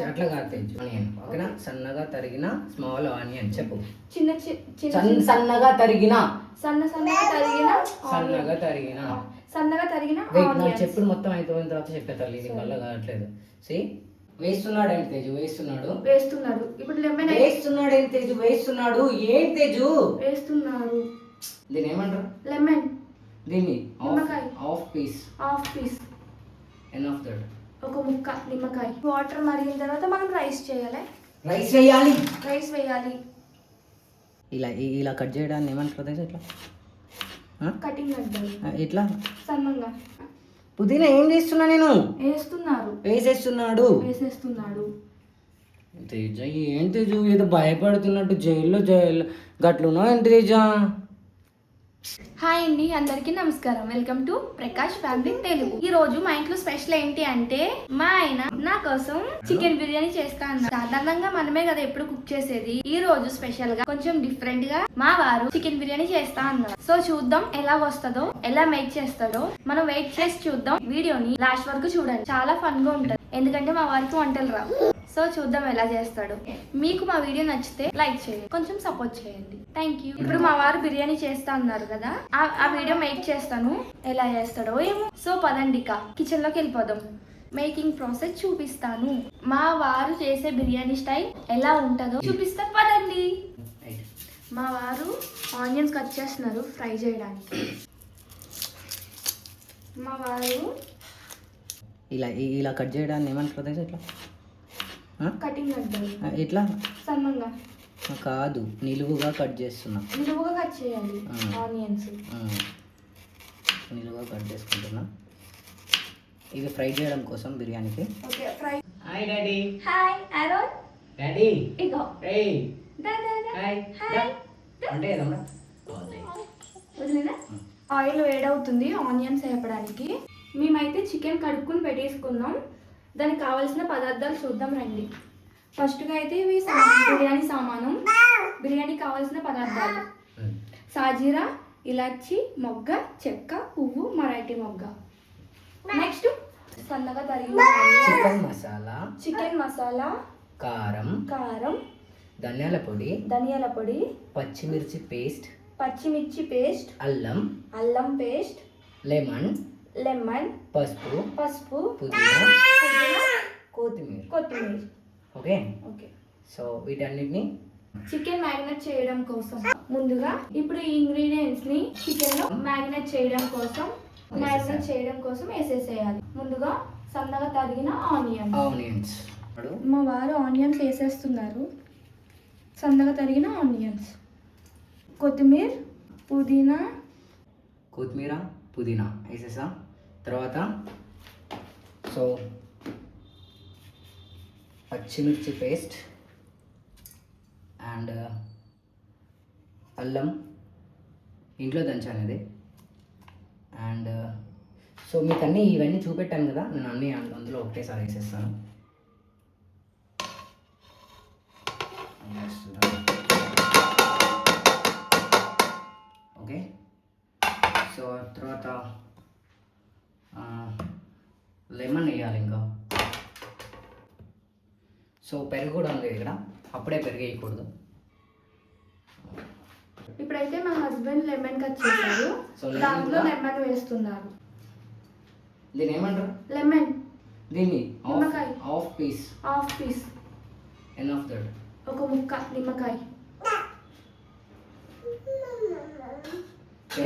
అట్లా కాదు తేజు. ఆనియన్ ఓకేనా, సన్నగా తరిగిన స్మాల్ ఆనియన్. చెప్పు. సన్నగా తరిగిన చెప్పుడు మొత్తం అయిపోయిన తర్వాత చెప్పే తల్లి, ఇది వల్ల కావట్లేదు. వేస్తున్నాడు ఏంటి తేజు? వేస్తున్నాడు. ఇప్పుడు లెమన్ వేస్తున్నాడు ఏంటి తేజు? వేస్తున్నాడు ఏంటి తేజు? వేస్తున్నాడు. దీని ఏమంటారు? లెమన్. దీన్ని నిమ్మకాయ. Half piece. End of that. ఒక ముక్క నిమ్మకాయ. వాటర్ మరిగిన తర్వాత మనం రైస్ వేయాలి. ఇలా ఇలా కట్ చేయడాన్ని ఏమంటారు తేజు? ఇట్లా కటింగ్ అంటారు. ఇట్లా సన్నంగా. పుదీనా ఏం చేస్తున్నా నేను? వేసేస్తున్నాడు. తేజ ఏం తేజు ఏదో భయపడుతున్నట్టు జైల్లో గట్లున్నా ఏంటి తేజ? హాయ్ అండి, అందరికీ నమస్కారం. Welcome to Prakash family Telugu. ఈ రోజు మా ఇంట్లో స్పెషల్ ఏంటి అంటే, మా ఆయన నా కోసం చికెన్ బిర్యానీ చేస్తా అన్నారు. సాధారణంగా మనమే కదా ఎప్పుడు కుక్ చేసేది. ఈ రోజు స్పెషల్ గా కొంచెం డిఫరెంట్ గా మా వారు చికెన్ బిర్యానీ చేస్తా అన్నారు. సో చూద్దాం ఎలా వస్తుందో, ఎలా మేక్ చేస్తాడో మనం వెయిట్ చేసి చూద్దాం. వీడియోని లాస్ట్ వరకు చూడండి, చాలా ఫన్ గా ఉంటుంది. ఎందుకంటే మా వారికి వంటలు రావు. సో చూద్దాం ఎలా చేస్తాడు. మీకు మా వీడియో నచ్చితే లైక్ చేయండి, కొంచెం సపోర్ట్ చేయండి. Thank you. ఇప్పుడు మా వారు బిర్యానీ చేస్తా అన్నారు కదా, ఆ వీడియో మేక్ చేస్తాను. ఎలా చేస్తాడో ఏమో. సో పదండి ఇక కిచెన్ లోకి వెళ్ళిపోదాం. మేకింగ్ ప్రాసెస్ చూపిస్తాను. మా వారు చేసే బిర్యానీ స్టైల్ ఎలా ఉంటుందో చూపిస్తా, పదండి. మా వారు ఆనియన్స్ కట్ చేస్తున్నారు ఫ్రై చేయడానికి. మా వారు ఇలా కట్ చేయడాన్ని ఏమంటారు? ఇట్లా కటింగ్ అంటారు. ఇట్లా సన్నంగా కాదు, నిలువుగా కట్ చేస్తున్నా. నిలువుగా కట్ చేయాలి. ఆనియన్స్ నిలువుగా కట్ చేసుకుంటున్నా. ఇవి ఫ్రై చేయడం కోసం బిర్యానీకి. Okay, fry. Hi daddy. Hi Aaron. Daddy ఇగో. ఏయ్ హాయ్. అంటే ఏదమ్మా వదిలేనా? Oil వేడవుతుంది onions వేపడానికి. మేమైతే చికెన్ కడుక్కుని పెట్టేసుకున్నాం. దానికి కావాల్సిన పదార్థాలు చూద్దాం రండి. ఫస్ట్గా అయితే ఇవి బిర్యానీ సామాను. బిర్యానీ కావాల్సిన పదార్థాలు: సాజీరా, ఇలాచి, మొగ్గ, చెక్క, పువ్వు, మరాఠీ మొగ్గ. నెక్స్ట్ సన్నగా తరిగిన చికెన్ మసాలా, కారం, ధనియాల పొడి, పచ్చిమిర్చి పేస్ట్, అల్లం పేస్ట్, లెమన్, పసుపు, పుదీనా, కొత్తిమీర. ఓకే. సో వీటన్నిటిని చికెన్ మ్యారినేట్ చేయడం కోసం ముందుగా ఇప్పుడు ఈ ఇంగ్రీడియంట్స్ ని చికెన్ లో మ్యారినేట్ చేయడం కోసం వేసేసేయాలి. ముందుగా సన్నగా తరిగిన ఆనియన్స్. మా వారు ఆనియన్స్ వేసేస్తున్నారు. సన్నగా తరిగిన ఆనియన్స్, కొత్తిమీర, పుదీనా వేసేసా. తర్వాత సో పచ్చిమిర్చి పేస్ట్ అండ్ అల్లం ఇంట్లో దంచాను. అండ్ సో మీకు ఇవన్నీ చూపెట్టాను కదా, నేను అన్నీ అందులో ఒకటేసారి వేసేస్తాను. ఓకే. సో తర్వాత లెమన్ వేయాలి. ఇంకా సో పెరుగు కూడా ఉంది ఇక్కడ, అప్పుడే పెరుగు వేయకూడదు. ఇప్పుడైతే మా హస్బెండ్ లెమన్ కట్ చేశారు. సో దాంట్లో లెమన్ వేస్తున్నారు. దీన్ని ఏమంటారు? లెమన్. దీన్ని half piece. End of that. ఒక ముక్క నిమ్మకాయ.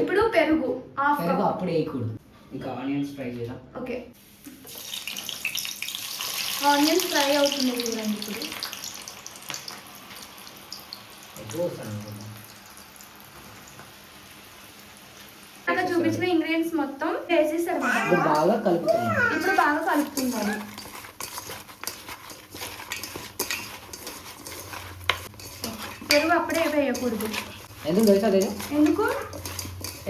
ఇప్పుడు పెరుగు అప్పుడే వేయకూడదు. ఇంకా ఆనియన్స్ ఫ్రై చేద్దాం. ఓకే, ఆనియన్స్ ఫ్రై అవుతుంది చూడండి. ఇప్పుడు చూపించిన ఇంగ్రీడియంట్స్ మొత్తం వేసేసారు. బాగా కలుపుతున్నారు. పెరుగు అప్పుడే వేయకూడదు.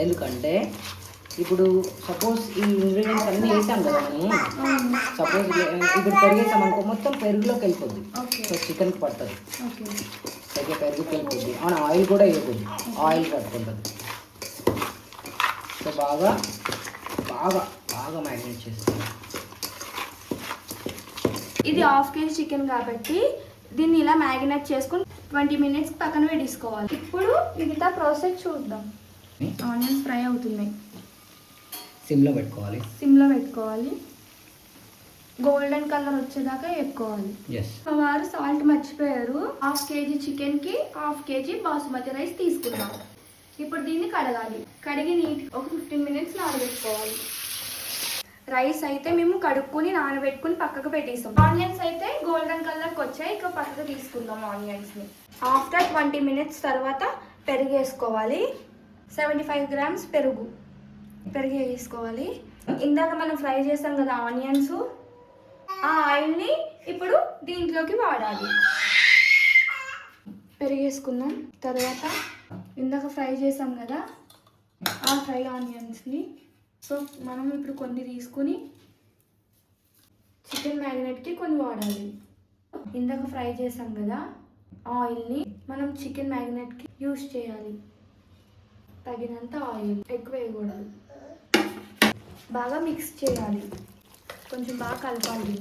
ఎందుకంటే ఇప్పుడు సపోజ్ ఈ ఇంగ్రీడియంట్స్ అన్నీ వేసాం కదా మనం. సపోజ్ ఇప్పుడు పెరిగేసాం అనుకో, మొత్తం పెరుగులోకి వెళ్ళిపోద్ది. సో చికెన్కి పడుతుంది. పెరుగుకి వెళ్ళిపోద్ది. ఆయిల్ కూడా వేయకూడదు, ఆయిల్ పట్టుకుంటుంది. సో బాగా మ్యారినేట్ చేస్తాం. ఇది హాఫ్ కేజీ చికెన్ కాబట్టి దీన్ని ఇలా మ్యారినేట్ చేసుకొని 20 minutes పక్కన పెట్టేసుకోవాలి. ఇప్పుడు మిగతా ప్రాసెస్ చూద్దాం. ఆనియన్స్ ఫ్రై అవుతున్నాయి. సిమ్లో పెట్టుకోవాలి. గోల్డెన్ కలర్ వచ్చేదాకా వేపుకోవాలి. వారు సాల్ట్ మర్చిపోయారు. హాఫ్ కేజీ చికెన్కి హాఫ్ కేజీ బాసుమతి రైస్ తీసుకున్నాం. ఇప్పుడు దీన్ని కడగాలి. కడిగి నీట్ ఒక 15 minutes నానబెట్టుకోవాలి. రైస్ అయితే మేము కడుక్కొని నానబెట్టుకుని పక్కకు పెట్టేస్తాం. ఆనియన్స్ అయితే గోల్డెన్ కలర్కి వచ్చాయి. ఇక పక్కకు తీసుకుందాం ఆనియన్స్ని. ఆఫ్టర్ 20 minutes తర్వాత పెరుగు వేసుకోవాలి. 75 grams పెరుగు వేసుకోవాలి. ఇందాక మనం ఫ్రై చేసాం కదా ఆనియన్స్, ఆ ఆయిల్ని ఇప్పుడు దీంట్లోకి వాడాలి. పెరుగు వేసుకుందాం. తర్వాత ఇందాక ఫ్రై చేసాం కదా ఆ ఫ్రై ఆనియన్స్ని సో మనం ఇప్పుడు కొన్ని తీసుకుని చికెన్ మ్యారినేట్కి కొన్ని వాడాలి. ఇందాక ఫ్రై చేసాం కదా ఆయిల్ని మనం చికెన్ మ్యారినేట్కి యూస్ చేయాలి. తగినంత ఆయిల్, ఎక్కువ వేయకూడదు. బాగా మిక్స్ చేయాలి. కొంచెం బాగా కలపాలి.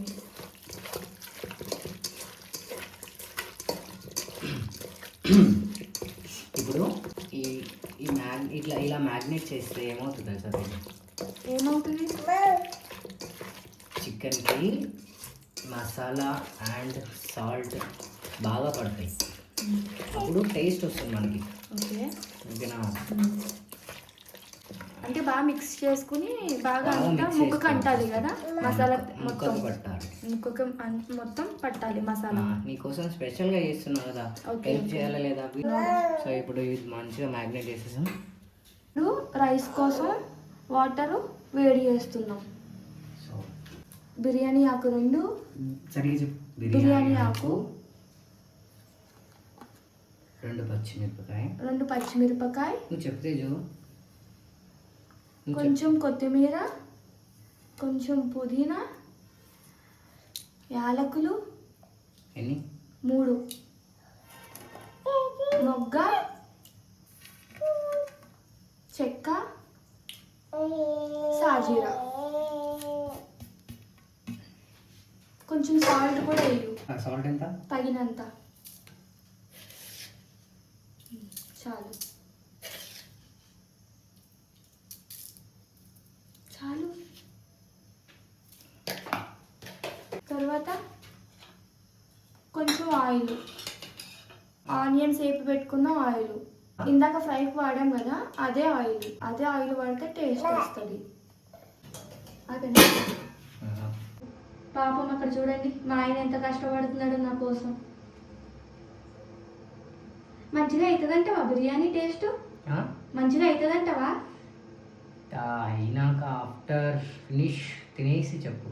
ఇప్పుడు ఇలా మ్యాగ్నేట్ చేస్తే ఏమవుతుంది సార్? ఏమవుతుంది? చికెన్కి మసాలా అండ్ సాల్ట్ బాగా పడతాయి. అప్పుడు టేస్ట్ వస్తుంది మనకి. ఓకేనా? అంటే బాగా మిక్స్ చేసుకుని బాగా అంతా ముక్కకు అంటాలి కదా మసాలా మొత్తం ముక్కకు మొత్తం పట్టాలి మసాలా. నీకోసం స్పెషల్గా చేస్తున్నా కదా, హెల్ప్ చేయాలా లేదా? సో ఇప్పుడు ఇది మంచిగా మ్యాగ్నేట్ చేసేసాం. ఇప్పుడు రైస్ కోసం వాటర్ వేడి చేస్తున్నాం. సో బిర్యానీ ఆకు 2, సరిగ్గా చెప్పు. బిర్యానీ ఆకు 2 పచ్చిమిరపకాయ, నువ్వు చెప్తే చూ. కొంచెం కొత్తిమీర, కొంచెం పుదీనా, యాలకులు 3, మొగ్గ, చెక్క, సాజీరా. కొంచెం సాల్ట్ కూడా వేయు. సాల్ట్ ఎంత? తగినంత చాలు. తర్వాత కొంచెం ఆయిల్, ఆనియన్స్ వేపి పెట్టుకున్న ఆయిల్. ఇందాక ఫ్రైకి వాడాం కదా అదే ఆయిల్ వాడితే టేస్ట్ వస్తుంది. అదే పాపం అక్కడ చూడండి మా ఆయన ఎంత కష్టపడుతున్నాడు నా కోసం. మంచిగా అవుతుందంటవా బిర్యానీ? టేస్ట్ మంచిగా అవుతుందంటవా? అయినాక ఆఫ్టర్ ఫినిష్ తినేసి చెప్పు.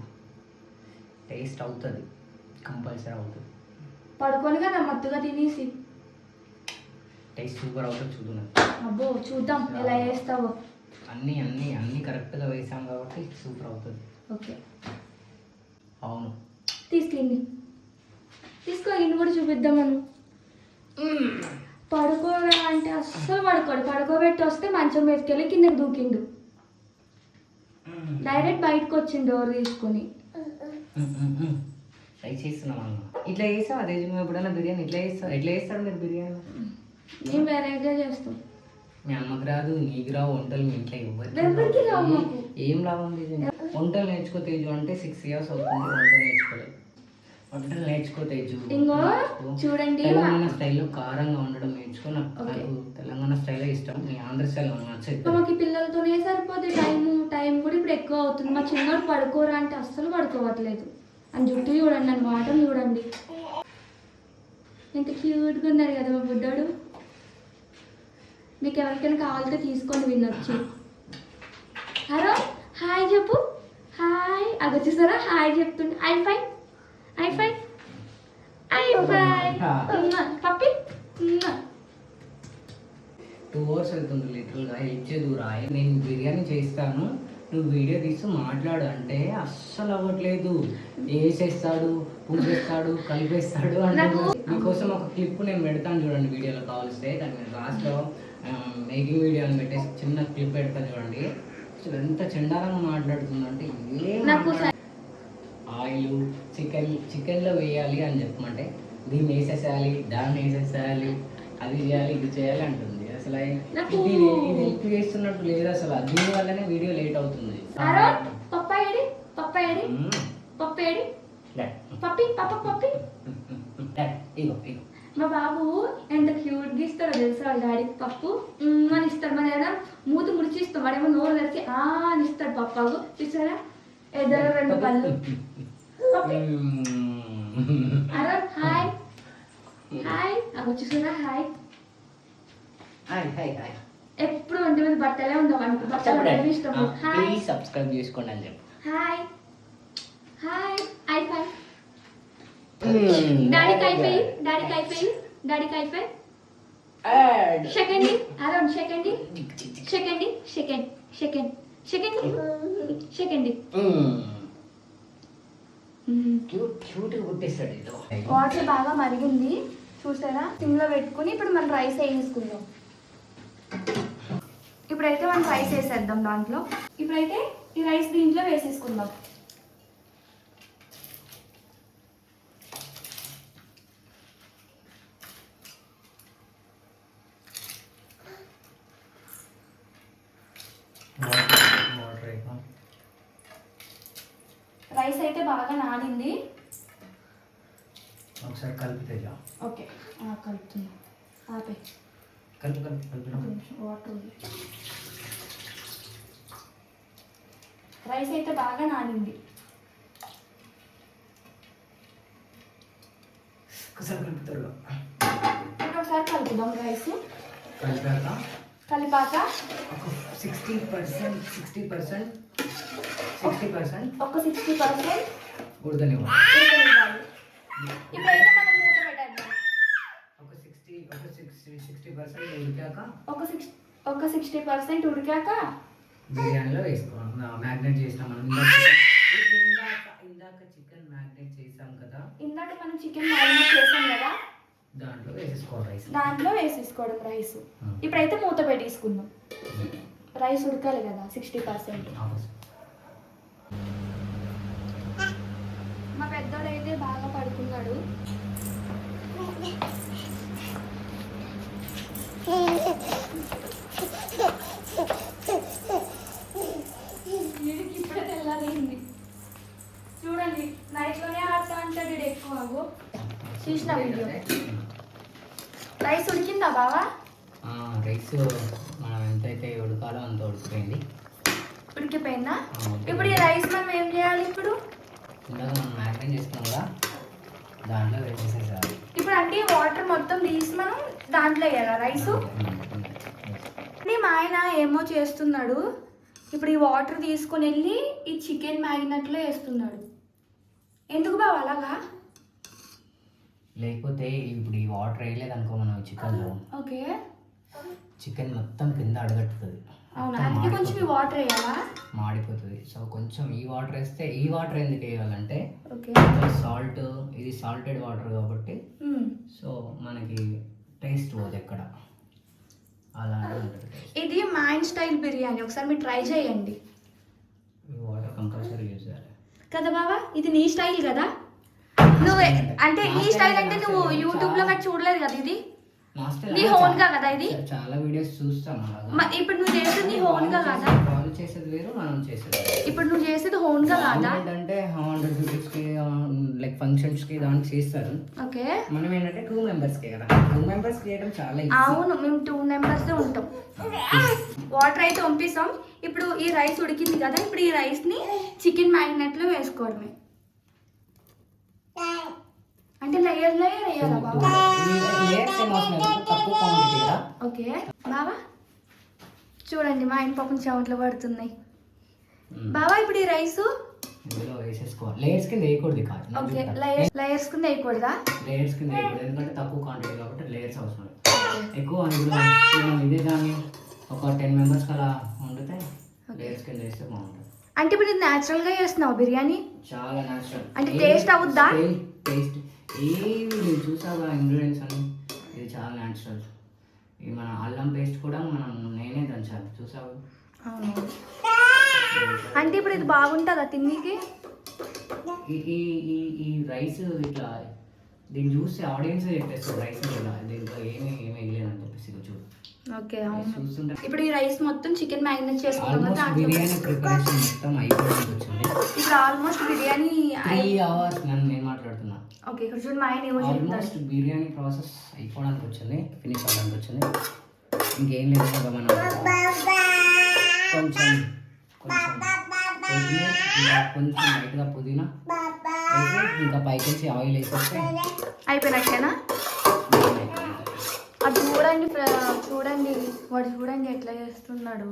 టేస్ట్ అవుతుంది, కంపల్సరీ అవుతుంది. పడుకొని కదా మత్తుగా తినేసి టేస్ట్ సూపర్ అవుతుంది. చూద్దాం. అబ్బో చూద్దాం ఎలా వేస్తావో. అన్నీ కరెక్ట్గా వేసాం కాబట్టి సూపర్ అవుతుంది. ఓకే అవును. తీసుకో ఇన్ని కూడా చూపిద్దాం. మనం పడుకోవడం అంటే అస్సలు పడుకోబెట్టి వస్తే మంచం మీదకి వెళ్ళి కిందకి దూకిండు. డైరెక్ట్ బయటకు వచ్చిండు డోర్ తీసుకొని. ట్రై చేస్తున్నాం అన్న. ఇట్లా చేస్తాం అదే ఎప్పుడైనా బిర్యానీ ఎట్లా చేస్తారు మీరు బిర్యానీ? మేము వేరేగా చేస్తాం. మీ అమ్మకి రాదు, నీకు రావు వంటలు. మీ ఇంట్లో ఎవరికి రావు. ఏం లాభం లేదు. వంటలు నేర్చుకో తేజు అంటే 6 years అవుతుంది. వంటలు నేర్చుకో తేజు. చూడండి తెలంగాణ స్టైల్లో కారంగా ఉండడం నేర్చుకో. నాకు తెలంగాణ స్టైలే ఇష్టం. మీ ఆంధ్ర స్టైల్ నాకు నచ్చదు. మాకు పిల్లలతోనే సరిపోతే టైం కూడా ఇప్పుడు ఎక్కువ అవుతుంది. మా చిన్నోడు పడుకోరా అంటే అస్సలు పడుకోవట్లేదు. అని జుట్టు చూడండి, అని వాటర్ చూడండి, ఎంత క్యూట్గా ఉన్నారు కదా మా బుడ్డోడు. మీకు ఎవరికైనా కావాలితే తీసుకొని వినొచ్చి. హలో హాయ్ చెప్పు. హాయ్ అది వచ్చేసారా? హాయ్ చెప్తుంటే ఐ ఫైన్ పప్పి. 2 hours అవుతుంది లిటరల్గా. ఇచ్చేదురా నేను బిర్యానీ చేస్తాను, నువ్వు వీడియో తీసి మాట్లాడు అంటే అస్సలు అవ్వట్లేదు. వేసేస్తాడు, పూసేస్తాడు, కలిపేస్తాడు అంటే. మీకోసం ఒక క్లిప్ నేను పెడతాను చూడండి వీడియోలో కావాల్స్తే. దాన్ని నేను లాస్ట్లో మేకింగ్ వీడియో అని పెట్టేసి చిన్న క్లిప్ పెడతాను చూడండి. అసలు ఎంత చండాలంగా మాట్లాడుతుందంటే ఆయిల్ చికెన్లో వేయాలి అని చెప్పమంటే దీన్ని వేసేసేయాలి, దాన్ని వేసేసేయాలి, అది చేయాలి, ఇది చేయాలి అంటుంది. అసలు ఇది హెల్ప్ చేస్తున్నట్టు లేదు అసలు. దీని వల్లనే వీడియో లేట్ అవుతుంది. మా బాబు ఎంత క్యూట్ గీస్తాడో తెలుసా వాళ్ళ డాడీకి పప్పు అని ఇస్తాడు. మన ఏదైనా మూతి ముడిచిస్తాం, వాడేమో నోరు తెరిచి అని ఇస్తాడు పప్పాకు. చూసారా ఎద్దరు 2 పళ్ళు. అరే హాయ్ హాయ్ అవి చూసారా హాయ్. ఎప్పుడు ఒంటి మీద బట్టలే ఉండవు అనుకో, బట్టలు ఇష్టం. హాయ్ సబ్స్క్రైబ్ చేసుకోండి అని చెప్పి హాయ్ హాయ్ హై ఫై. డాడీకి అయిపోయి సెకండ్ అరౌండ్ సెకండ్ వాటర్ బాగా మరిగింది చూసారా. సిమ్ లో పెట్టుకుని ఇప్పుడు మనం రైస్ వేసుకుందాం. ఇప్పుడైతే మనం రైస్ వేసేద్దాం దాంట్లో. ఇప్పుడైతే ఈ రైస్ దీంట్లో వేసేసుకుందాం. రైస్ అయితే బాగా నానింది. ఒకసారి కలిపితే ఓకే కలుపుతున్నా. ఆపే వాటర్ ఉంది. రైస్ అయితే బాగా నానింది. ఒకసారి కలుపుదాం. రైస్ కలిపాక 60% ఒక 60% ఉడకనివ్వాలి. ఇప్పుడైతే మనం మూత పెట్టేద్దాం. ఒక 60% ఉడికాక బిర్యానీలో వేసుకోవాలి. మ్యాగ్నేట్ చేసినాం మనం ఇందాక చికెన్ మ్యాగ్నేట్ చేసాం కదా. ఇందాక మనం చికెన్ మ్యాగ్నేట్ చేసాం కదా, దాంట్లో వేసేసుకోవాలి రైస్. దాంట్లో వేసేసుకోవడం రైస్. ఇప్పుడైతే మూత పెట్టేసుకుందాం. రైస్ ఉడకాలి కదా 60%. మా పెద్దోడు అయితే బాగా పడుకున్నాడు. ఇప్పుడే తెల్లారింది చూడండి. నైట్లోనే ఆడతా అంటాడు ఎక్కువ. చూసిన వీడియో. రైస్ ఉడికిందా బావా? రైస్ మనం ఎంతైతే ఉడకాలో అంత ఉడికిపోయింది. ఉడికిపోయిందా? ఇప్పుడు ఈ రైస్ మనం ఏం చేయాలి? ఇప్పుడు ఇందాక మనం మ్యాగ్నేట్ చేసుకున్నాం కదా, దాంట్లో వేసేసేయాలి. ఇప్పుడు అంటే వాటర్ మొత్తం తీసి మనం దాంట్లో వేయాలా రైస్? మా ఆయన ఏమో చేస్తున్నాడు. ఇప్పుడు ఈ వాటర్ తీసుకొని వెళ్ళి ఈ చికెన్ మ్యాగ్నెట్లో వేస్తున్నాడు. ఎందుకు బావ అలాగా? లేకపోతే ఇప్పుడు ఈ వాటర్ వేయలేదు అనుకో మనం చికెన్లో, ఓకే, చికెన్ మొత్తం కింద అడగట్టుతుంది. అవునా? అందుకే కొంచెం ఈ వాటర్ వేయాలా? మాడిపోతుంది. సో కొంచెం ఈ వాటర్ వేస్తే, ఈ వాటర్ ఎందుకు వేయాలంటే ఓకే సాల్ట్, ఇది సాల్టెడ్ వాటర్ కాబట్టి సో మనకి టేస్ట్ పోదు ఎక్కడ, అలానే ఉంటుంది. ఇది మా ఆయన స్టైల్ బిర్యానీ, ఒకసారి మీరు ట్రై చేయండి. ఈ వాటర్ కంపల్సరీ యూజ్ చేయాలి కదా బావా. ఇది నీ స్టైల్ కదా, నువ్వు అంటే నీ స్టైల్ అంటే నువ్వు యూట్యూబ్ లో చూడలేదు కదా, ఇది నీ హోన్ గా కదా. ఇది చాలా వీడియోస్ చూస్తాను. ఇప్పుడు నువ్వు చేసేది నీ హోన్ గా కదా. వాళ్ళు చేసేది వేరు, మనం చేసేది. ఇప్పుడు నువ్వు చేసేది హోన్ గా కాదా? అంటే 100 రూపీస్ కి లైక్ ఫంక్షన్స్ కి దానికి చేస్తారు. ఓకే, మనం ఏంటంటే 2 మెంబర్స్ కి కదా, 2 మెంబర్స్ చేయడం చాలా ఈజీ. అవును, మేము 2 మెంబర్స్ ఉంటాం. వాటర్ అయితే పంపిస్తాం. ఇప్పుడు ఈ రైస్ ఉడికింది కదా, ఇప్పుడు ఈ రైస్ ని చికెన్ మ్యాగ్నెట్ లో వేసుకోవడమే. అంటే లేయర్ లేయర్ వేయాలా బాబా? ఓకే బాబా, చూడండి మా ఆయన పాపం చెమటలు పడుతున్నాయి. బాబా ఇప్పుడు ఈ రైస్ వేసేసుకోవాలి. లేయర్స్ కింద వేయకూడదు కాదు. ఓకే, లేయర్స్ కింద వేయకూడదా? లేయర్స్ కింద వేయకూడదు, ఎందుకంటే తక్కువ క్వాంటిటీ కాబట్టి లేయర్స్ అవసరం. ఎక్కువ ఇదే దాన్ని ఒక 10 మెంబర్స్ అలా వండితే లేయర్స్ కింద వేస్తే బాగుంటుంది. అంటే ఇప్పుడు ఇది న్యాచురల్ గా చేస్తున్నావు బిర్యానీ? చాలా న్యాచురల్. అంటే టేస్ట్ అవుద్దా? టేస్ట్ ఏమి చూసావా ఇంగ్రీడియంట్స్ అని, ఇది చాలా న్యాచురల్. ఇది మన అల్లం పేస్ట్ కూడా నేనే దంచాను చూసావు. అవును. అంటే ఇప్పుడు ఇది బాగుంటుందా తిన్నీకి? ఈ ఈ ఈ ఈ రైస్ ఇట్లా దీన్ని చూస్తే ఆడియన్స్ చెప్పేస్తారు రైస్ ఇలా దీంట్లో ఏమీ వేయలేదని చెప్పేసి ఇగో చూడు. ఓకే అవును. చూస్తుంటే ఇప్పుడు ఈ రైస్ మొత్తం చికెన్ మ్యారినేట్ చేసుకుంటాం కదా ఆల్మోస్ట్ దాంట్లో. బిర్యానీ ప్రిపరేషన్ మొత్తం అయిపోవడానికి వచ్చింది. ఇప్పుడు ఆల్మోస్ట్ బిర్యానీ 3 hours నేను మాట్లాడుతున్నా. ఓకే ఇక్కడ చూడు మా ఆయన ఏమో చెప్తాడు. ఆల్మోస్ట్ బిర్యానీ ప్రాసెస్ అయిపోవడానికి వచ్చింది, ఫినిష్ అవ్వడానికి వచ్చింది. ఇంకేం లేదు కదా మనం కొంచెం కొత్తిమీర, ఇంకా కొంచెం లైట్గా పుదీనా వేసి ఇంకా పైకి ఆయిల్ వేసేస్తే అయిపోయినట్టేనా? అది చూడండి చూడండి వాడు చూడండి ఎట్లా చేస్తున్నాడు.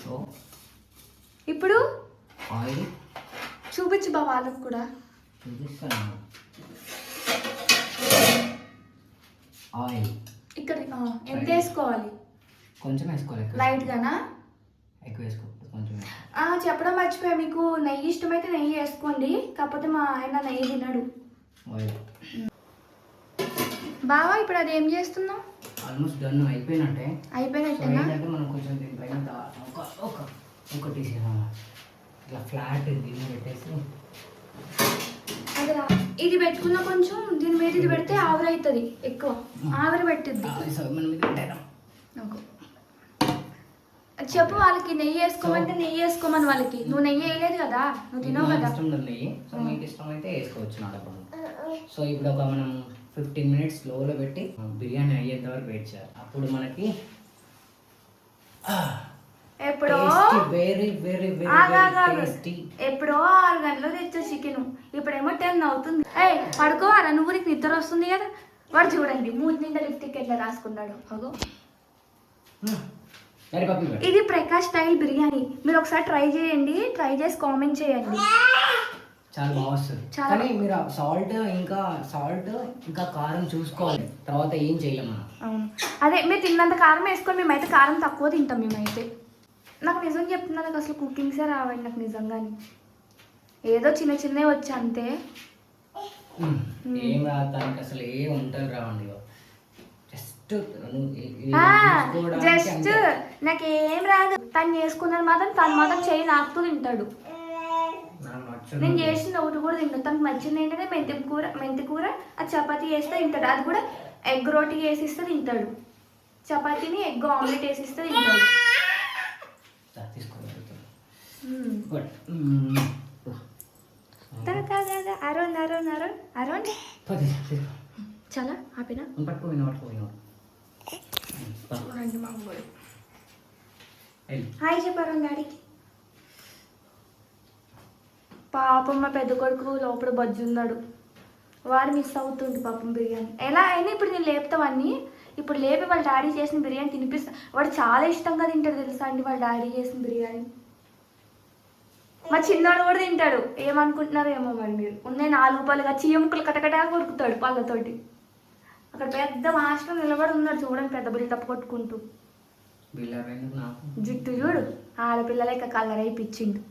సో ఇప్పుడు ఆయిల్ చూపించు బా వాళ్ళకు కూడా. చూపిస్తాను. ఆయిల్ ఇక్కడ ఎంత వేసుకోవాలి? కొంచెం వేసుకోవాలి, లైట్ గానా? ఎక్కువ వేసుకో కొంచెం. చెప్పడం మర్చిపోయా, మీకు నెయ్యి ఇష్టమైతే నెయ్యి వేసుకోండి, కాకపోతే మా ఆయన నెయ్యి తినడు. ఆయిల్ బావా ఇప్పుడు అది ఏం చేస్తున్నావు? ఆల్మోస్ట్ డన్ అయిపోయినట్టే. అయిపోయినట్టేనా? ఏంటంటే మనం కొంచెం దీనిపైన ఒకటి ఇట్లా ఫ్లాట్ గిన్నె పెట్టేసి అదిరా ఇది పెట్టుకున్న కొంచెం దీని మీద ఇది పెడితే ఆవిరి అవుతుంది, ఎక్కువ ఆవిరి పెట్టిద్ది. మనం ఇది పెట్టేద్దాం. చెప్పు వాళ్ళకి నెయ్యి వేసుకోమంటే నెయ్యి వేసుకోమని వాళ్ళకి. నువ్వు నెయ్యి వేయలేదు కదా, నువ్వు తినవు కదా. ఇష్టం లేదు నెయ్యి, సో మీకు ఇష్టం అయితే వేసుకోవచ్చు నా డబ్బు. సో ఇప్పుడు ఒక మనం 15 minutes స్లోలో పెట్టి బిర్యానీ అయ్యేంత వరకు వెయిట్ చేయాలి. అప్పుడు మనకి ఎప్పుడో వెరీ వెరీ వెరీ టేస్టీ. ఎప్పుడో 6 గంటలు తెచ్చా చికెన్, ఇప్పుడేమో 10 అవుతుంది. పడుకోవాలా నువ్వు? నీకు నిద్ర వస్తుంది కదా. వాడు చూడండి మూడు నిండా లిప్టిక్ ఎట్లా రాసుకున్నాడు. అగో ఇది ప్రకాష్ స్టైల్ బిర్యానీ. మీరు ఒకసారి ట్రై చేయండి, ట్రై చేసి కామెంట్ చేయండి. చాలా బాగా వస్తుంది. కానీ మీరు సాల్ట్ ఇంకా కారం చూసుకోవాలి, తర్వాత ఏం చేయలేము మనం. అవును అదే మీరు తిన్నంత కారం వేసుకొని, మేమైతే కారం తక్కువ తింటాం. మేమైతే నాకు నిజం చెప్తున్నా, నాకు అసలు కుకింగ్సే రావండి నాకు నిజంగాని. ఏదో చిన్న చిన్నవి వచ్చి అంతే. ఏం రాతానికి అసలు ఏ వంటలు రావండి. జస్ట్ నాకేం రాదు. తను చేసుకున్నాను మాత్రం తను మాత్రం చేయి నాకుతూ తింటాడు. నేను చేసిన ఒకటి కూడా తింటాడు. తనకు నచ్చింది ఏంటంటే మెంతి కూర ఆ చపాతీ వేస్తే తింటాడు. అది కూడా ఎగ్ రోటీ వేసిస్తే తింటాడు. చపాతీని ఎగ్ ఆమ్లెట్ వేసిస్తే తింటాడు. అరౌండ్ అరౌండ్ అరౌండ్ అరౌండ్ చాలా ఆపినా హాయ్ చెప్పారు డాడీకి. పాపం మా పెద్ద కొడుకు లోపల బజ్జు ఉన్నాడు, వాడు మిస్ అవుతుంది పాపం బిర్యానీ. ఎలా అయినా ఇప్పుడు నేను లేపుతావన్నీ, ఇప్పుడు లేపి వాళ్ళ డాడీ చేసిన బిర్యానీ తినిపిస్తా. వాడు చాలా ఇష్టంగా తింటాడు తెలుసా అండి వాళ్ళ డాడీ చేసిన బిర్యానీ. మా చిన్నవాడు కూడా తింటాడు. ఏమనుకుంటున్నారు ఏమో మరి మీరు. ఉన్నాయి 4 రూపాయలుగా చీయ ముక్కలు కటకటా కొరుకుతాడు పళ్ళతోటి. అక్కడ పెద్ద మాస్టర్ నిలబడి ఉన్నాడు చూడండి, పెద్ద బిల్డప్ కొట్టుకుంటూ. జుట్టు చూడు ఆడపిల్లల ఇక కలర్ అయిపించిండు.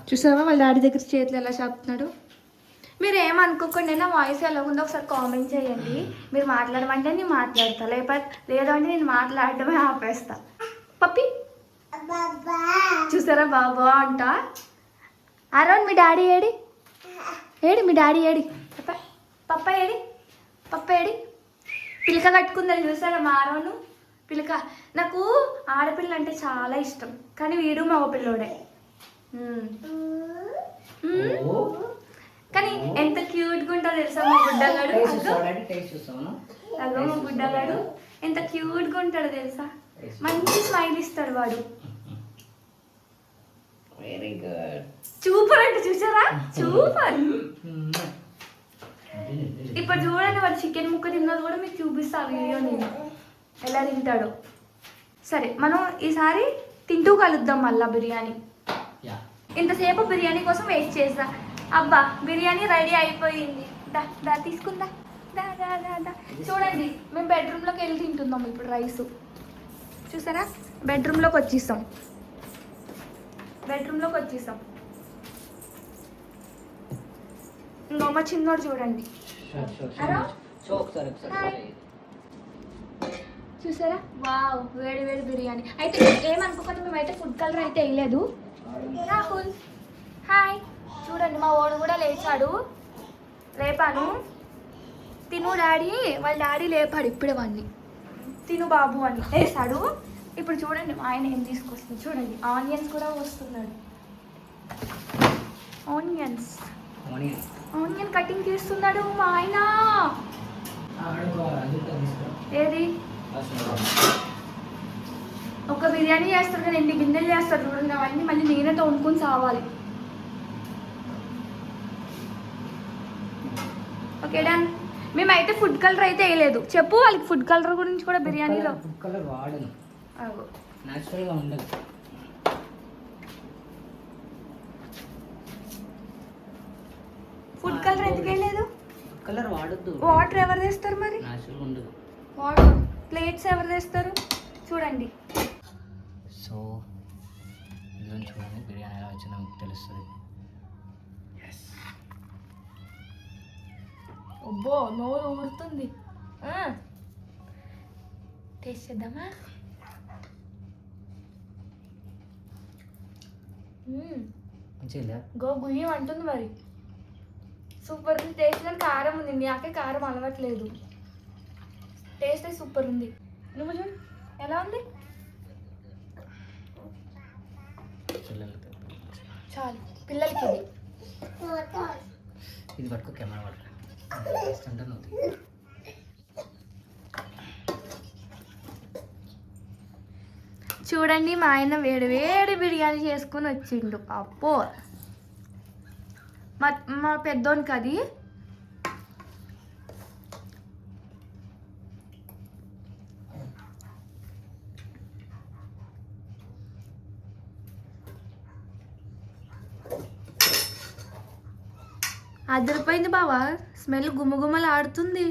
చూసావా వాళ్ళ డాడీ దగ్గర చేతులు ఎలా చెప్తున్నాడు. మీరు ఏమనుకోకండి, నా వాయిస్ ఎలా ఉందో ఒకసారి కామెంట్ చేయండి. మీరు మాట్లాడమంటే నేను మాట్లాడతా, లేదంటే నేను మాట్లాడటమే ఆపేస్తా. పప్పి చూసారా బాబా అంట. అరౌండ్ మీ డాడీ ఏడి మీ డాడీ ఏడి? పప్ప ఏడి పిలక కట్టుకుందని చూసారా మా అరౌను పిలక. నాకు ఆడపిల్ల అంటే చాలా ఇష్టం, కానీ వీడు మగ పిల్లోడే. కానీ ఎంత క్యూట్గా ఉంటాడు తెలుసా మా గుడ్డగాడు. అదో మా గుడ్డగాడు ఎంత క్యూట్గా ఉంటాడు తెలుసా. మంచి స్మైల్ ఇస్తాడు వాడు. Very good. సూపర్ అంటే చూసారా, సూపర్. ఇప్పుడు చూడండి వాడు చికెన్ ముక్క తిన్నది కూడా మీకు చూపిస్తాను వీడియో నేను ఎలా తింటాడో. సరే మనం ఈసారి తింటూ కలుద్దాం మళ్ళా బిర్యానీ. ఇంతసేపు బిర్యానీ కోసం వెయిట్ చేస్తా. అబ్బా బిర్యానీ రెడీ అయిపోయింది. దా తీసుకుందా. దా చూడండి మేము బెడ్రూమ్లోకి వెళ్ళి తింటున్నాం ఇప్పుడు రైస్. చూసారా బెడ్రూమ్లోకి వచ్చేస్తాం. ఇంకో మా చిన్నోడు చూడండి. అరా? ఒకసారి చూసారా, వావ్, వేడి వేడి బిర్యానీ. అయితే ఏమనుకోకుండా మేమైతే ఫుడ్ కలర్ అయితే వేయలేదు. రాహుల్ హాయ్. చూడండి మా వాడు కూడా లేచాడు. లేపాను, తిను డాడీ. వాళ్ళ డాడీ లేపాడు ఇప్పుడే వాడిని. తిను బాబు అని వేసాడు. ఇప్పుడు చూడండి మా ఆయన ఏం తీసుకొస్తుంది చూడండి. ఆనియన్స్ కూడా వస్తున్నాడు. ఆనియన్ కటింగ్ చేస్తున్నాడు మా ఆయన. ఏది ఒక బిర్యానీ చేస్తాడు కానీ ఎన్ని గిన్నెలు చేస్తాడు చూడండి. అవన్నీ మళ్ళీ నేనే తోడుకొని సావాలి. Okay done. మేమైతే ఫుడ్ కలర్ అయితే వేయలేదు. చెప్పు వాళ్ళకి ఫుడ్ కలర్ గురించి కూడా బిర్యానీలో. ఫుడ్ కలర్ వాడను, న్యాచురల్ గా ఉండదు. ఫుడ్ కలర్ ఎందుకు వేయలేదు? Food colour వాడద్దు. వాటర్ ఎవరు తెస్తారు మరి? న్యాచురల్ ఉండదు. వాటర్ ప్లేట్స్ ఎవరు తెస్తారు చూడండి. సో ఇదని చూడండి, బిర్యానీ ఎలా వచ్చిందో మీకు తెలుస్తుంది. అబ్బో నోరు ఊరుతుంది. టేస్ట్ చేద్దామా? మంచిగా గో గుయ్యం అంటుంది మరి. సూపర్ ఉంది టేస్ట్. కానీ కారం ఉంది, నాకే కారం అలవట్లేదు. టేస్ట్ అయితే సూపర్ ఉంది. నువ్వు చూడు ఎలా ఉంది. చాలు పిల్లలకి ఇది. ఇది పట్టుకో, కెమెరా పట్టుకో. చూడండి మా ఆయన వేడి వేడి బిర్యానీ చేసుకుని వచ్చిండు. అప్పో మా పెద్దోనికి అది. అదిరిపోయింది బావా, స్మెల్ గుమ్మగుమ్మలు ఆడుతుంది.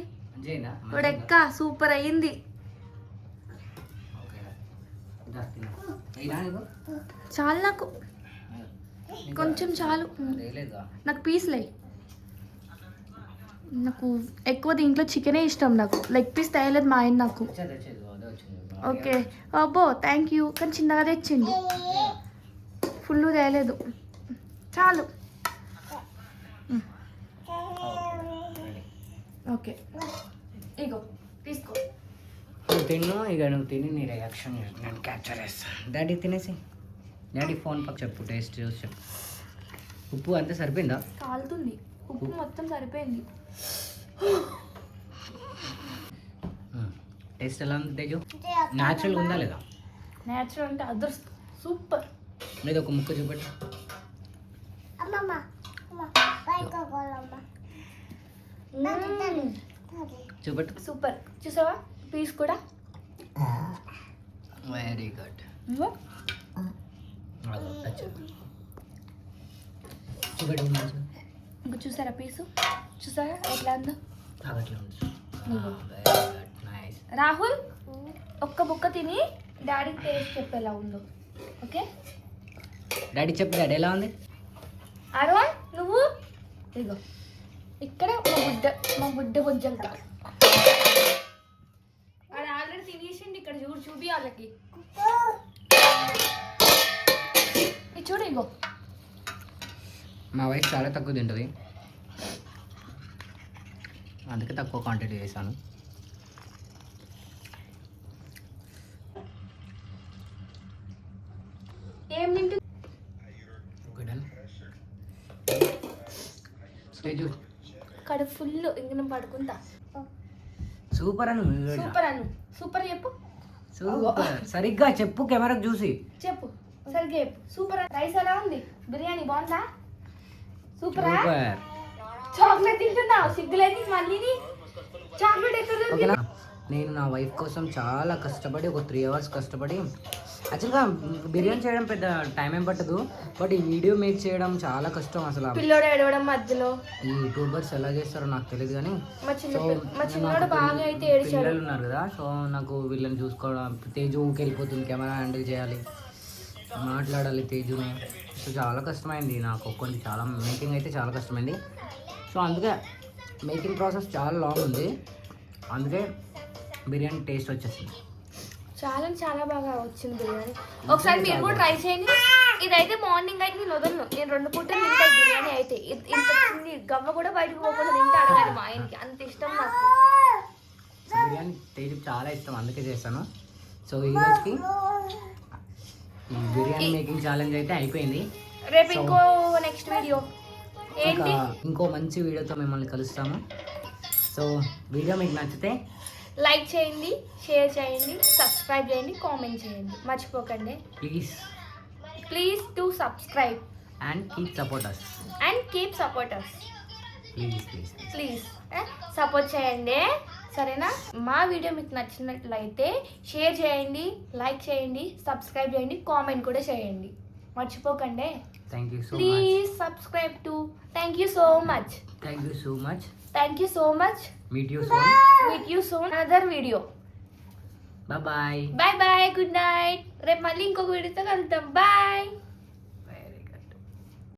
ఉడెక్క సూపర్ అయ్యింది. చాలు నాకు, కొంచెం చాలు. నాకు పీస్లే. నాకు ఎక్కువ దీంట్లో చికెనే ఇష్టం. నాకు లెగ్ పీస్ తేయలేదు మా ఆయన నాకు. ఓకే అబ్బో థ్యాంక్ యూ. కానీ చిన్నగా తెచ్చిండు, ఫుల్ తేయలేదు. చాలు. ఓకే ఇగో తీసుకో. నువ్వు తిన్ను, ఇక నువ్వు తిని నీ రియాక్షన్ నేను క్యాప్చర్ చేస్తాను. డాడీ తినేసి, డాడీ ఫోన్ పక్క చెప్పు, టేస్ట్ చూసి చెప్పు. ఉప్పు అంతా సరిపోయిందా? కాలుతుంది. ఉప్పు మొత్తం సరిపోయింది. టేస్ట్ ఎలా ఉంది తేజు? న్యాచురల్ ఉందా లేదా? న్యాచురల్ అంటే అదృష్టం. సూపర్. లేదా ఒక ముక్క చూపెట్టు. చూపెట్టు. సూపర్. చూసావా పీస్ కూడా? Very good. చూపెట్టు. ఇంకా చూసారా పీసు? చూసారా ఎట్లా ఉందో? రాహుల్ ఒక్క బుక్క తిని డాడీకి టేస్ట్ చెప్పు ఎలా ఉందో. ఓకే డాడీ చెప్పు, డాడీ ఎలా ఉంది? అరుణ్ నువ్వు ఇగో ఇక్కడ మా బుడ్డ బుజ్జంక అది ఆల్రెడీ తినేసిండి. ఇక్కడ చూపి వాళ్ళకి. ఇది చూడు ఇగో. మా వైఫ్ చాలా తక్కువ తింటుంది, అందుకే తక్కువ క్వాంటిటీ చేశాను. ఏం తింటుంది? కడుపు ఫుల్. ఇంక నేను పడుకుంటా. సూపర్ అను. సూపర్ అను. సూపర్ చెప్పు. సూపర్ సరిగ్గా చెప్పు, కెమెరాకు చూసి చెప్పు. సరిగ్గా చెప్పు. సూపర్. రైస్ ఎలా ఉంది? బిర్యానీ బాగుందా? సూపర్. చాక్లెట్ తింటున్నావు? సిగ్గులేదు మళ్ళీ. చాక్లెట్ ఎక్కడ? నేను నా వైఫ్ కోసం చాలా కష్టపడి ఒక 3 hours కష్టపడి, యాక్చువల్గా బిర్యానీ చేయడం పెద్ద టైం ఏం పట్టదు, బట్ ఈ వీడియో మేక్ చేయడం చాలా కష్టం. అసలు పిల్లోడు ఏడవడం మధ్యలో ఈ యూట్యూబర్స్ ఎలా చేస్తారో నాకు తెలియదు, కానీ పిల్లలు ఉన్నారు కదా, సో నాకు వీళ్ళని చూసుకోవడం, తేజు వెళ్ళిపోతుంది, కెమెరా హ్యాండిల్ చేయాలి, మాట్లాడాలి తేజుని, సో చాలా కష్టమైంది నాకు. కొన్ని చాలా మేకింగ్ అయితే చాలా కష్టమైంది. సో అందుకే మేకింగ్ ప్రాసెస్ చాలా లాంగ్ ఉంది, అందుకే బిర్యానీ టేస్ట్ వచ్చేసింది. చాలా బాగా వచ్చింది బిర్యానీ. ఒకసారి మీరు కూడా ట్రై చేయండి. ఇదైతే మార్నింగ్ అయితే నేను వదలను, నేను 2 పూటలు తింటాను బిర్యానీ అయితే. ఇంత చిన్ని గవ్వ కూడా బయటకు పోకుండా తింటే అడగాలి మా ఆయనకి, అంత ఇష్టం నాకు. సో బిర్యానీ టేస్ట్ చాలా ఇష్టం, అందుకే చేస్తాను. సో ఈ రోజుకి ఈ బిర్యానీ మేకింగ్ ఛాలెంజ్ అయితే అయిపోయింది. రేపు ఇంకో నెక్స్ట్ వీడియో ఏంటి, ఇంకో మంచి వీడియోతో మిమ్మల్ని కలుస్తాము. సో వీడియో మీకు నచ్చితే లైక్ చేయండి, షేర్ చేయండి, సబ్స్క్రైబ్ చేయండి, కామెంట్ చేయండి, మర్చిపోకండి. Please to subscribe and keep support us. Please support చేయండి, సరేనా? మా వీడియో మీకు నచ్చినట్లయితే షేర్ చేయండి, లైక్ చేయండి, సబ్స్క్రైబ్ చేయండి, కామెంట్ కూడా చేయండి, మర్చిపోకండి. Please subscribe to. Thank you so much. Meet you soon. Another video. Bye. Bye good night. రేపు మళ్ళీ ఇంకొక వీడియోతో కలుద్దాం. బాయ్.